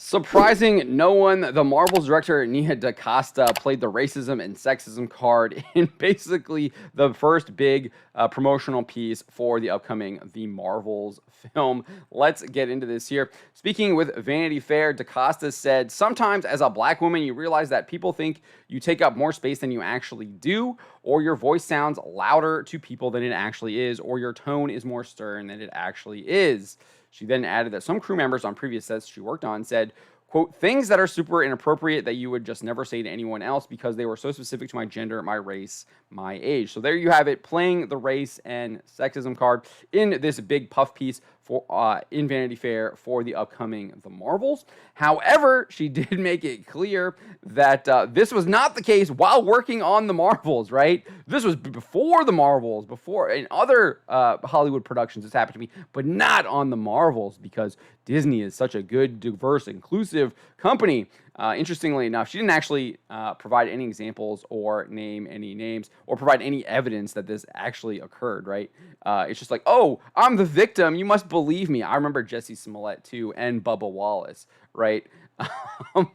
Surprising no one, the Marvel's director Nia DaCosta played the racism and sexism card in basically the first big promotional piece for the upcoming The Marvels film. Let's get into this here. Speaking with Vanity Fair, DaCosta said, "Sometimes as a black woman, you realize that people think you take up more space than you actually do, or your voice sounds louder to people than it actually is, or your tone is more stern than it actually is." She then added that some crew members on previous sets she worked on said, quote, "things that are super inappropriate that you would just never say to anyone else because they were so specific to my gender, my race, my age." So there you have it, playing the race and sexism card in this big puff piece for in Vanity Fair for the upcoming The Marvels. However, she did make it clear that this was not the case while working on The Marvels, right? This was before The Marvels, before in other Hollywood productions this happened to me, but not on The Marvels because Disney is such a good, diverse, inclusive company. Interestingly enough, she didn't actually provide any examples or name any names or provide any evidence that this actually occurred, right? It's just like, oh, I'm the victim. You must believe me. I remember Jesse Smollett, too, and Bubba Wallace, right?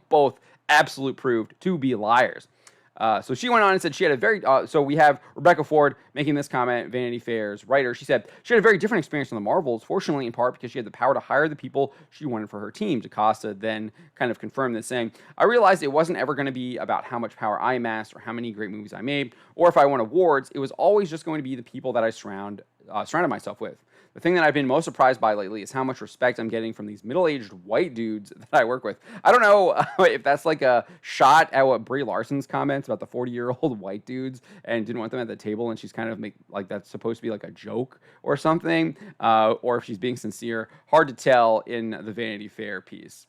Both absolute proved to be liars. So she went on and said she had a very, so we have Rebecca Ford making this comment, Vanity Fair's writer. She said she had a very different experience on the Marvels, fortunately in part because she had the power to hire the people she wanted for her team. DaCosta then kind of confirmed this, saying, "I realized it wasn't ever going to be about how much power I amassed or how many great movies I made or if I won awards. It was always just going to be the people that I surrounded myself with. The thing that I've been most surprised by lately is how much respect I'm getting from these middle-aged white dudes that I work with." I don't know if that's like a shot at what Brie Larson's comments about the 40-year-old white dudes and didn't want them at the table, and she's kind of like that's supposed to be like a joke or something, or if she's being sincere. Hard to tell in the Vanity Fair piece.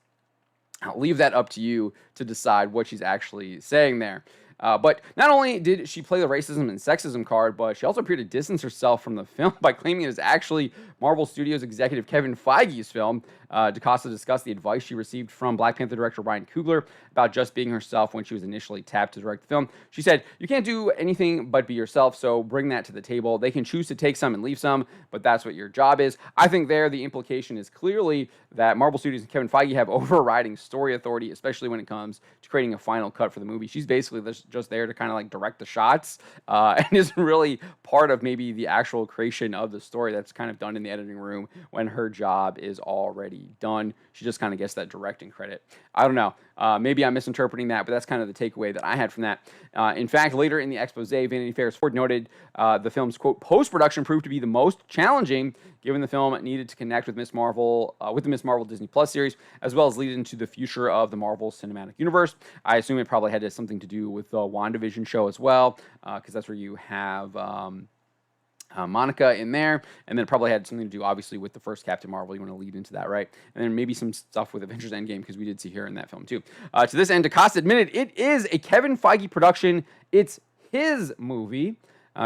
I'll leave that up to you to decide what she's actually saying there. But not only did she play the racism and sexism card, but she also appeared to distance herself from the film by claiming it is actually Marvel Studios executive Kevin Feige's film. DaCosta discussed the advice she received from Black Panther director Ryan Coogler about just being herself when she was initially tapped to direct the film. She said, "You can't do anything but be yourself, so bring that to the table. They can choose to take some and leave some, but that's what your job is." I think there the implication is clearly that Marvel Studios and Kevin Feige have overriding story authority, especially when it comes to creating a final cut for the movie. She's basically just there to kind of like direct the shots and isn't really part of maybe the actual creation of the story that's kind of done in the editing room when her job is already done. She just kind of gets that directing credit. I don't know. Maybe I'm misinterpreting that, but that's kind of the takeaway that I had from that. In fact, later in the expose, Vanity Fair's Ford noted the film's, quote, "post-production proved to be the most challenging, given the film needed to connect with Miss Marvel, with the Miss Marvel Disney Plus series, as well as lead into the future of the Marvel Cinematic Universe." I assume it probably had something to do with the WandaVision show as well, because that's where you have Monica in there, and then it probably had something to do, obviously, with the first Captain Marvel. You want to lead into that, right? And then maybe some stuff with Avengers Endgame, because we did see her in that film, too. To this end, DaCosta admitted it is a Kevin Feige production. It's his movie.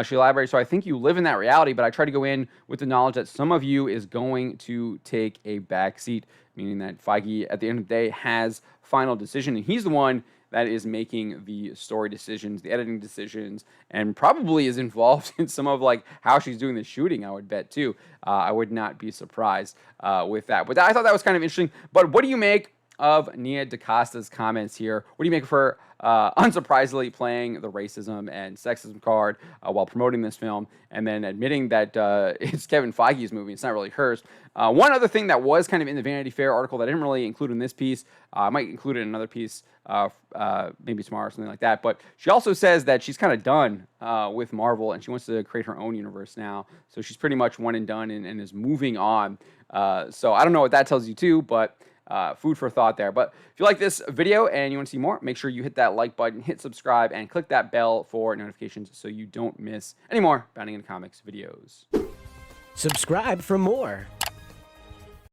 She elaborates, "So I think you live in that reality, but I try to go in with the knowledge that some of you is going to take a backseat," meaning that Feige, at the end of the day, has final decision, and he's the one that is making the story decisions, the editing decisions, and probably is involved in some of like how she's doing the shooting, I would bet, too. I would not be surprised with that. But I thought that was kind of interesting. But what do you make of Nia DaCosta's comments here? What do you make of her unsurprisingly playing the racism and sexism card while promoting this film, and then admitting that it's Kevin Feige's movie, it's not really hers? One other thing that was kind of in the Vanity Fair article that I didn't really include in this piece, I might include it in another piece maybe tomorrow or something like that, but she also says that she's kind of done with Marvel and she wants to create her own universe now. So she's pretty much one and done and is moving on. So I don't know what that tells you too, but food for thought there. But if you like this video and you want to see more, make sure you hit that like button, hit subscribe, and click that bell for notifications so you don't miss any more Bounding into Comics videos. Subscribe for more.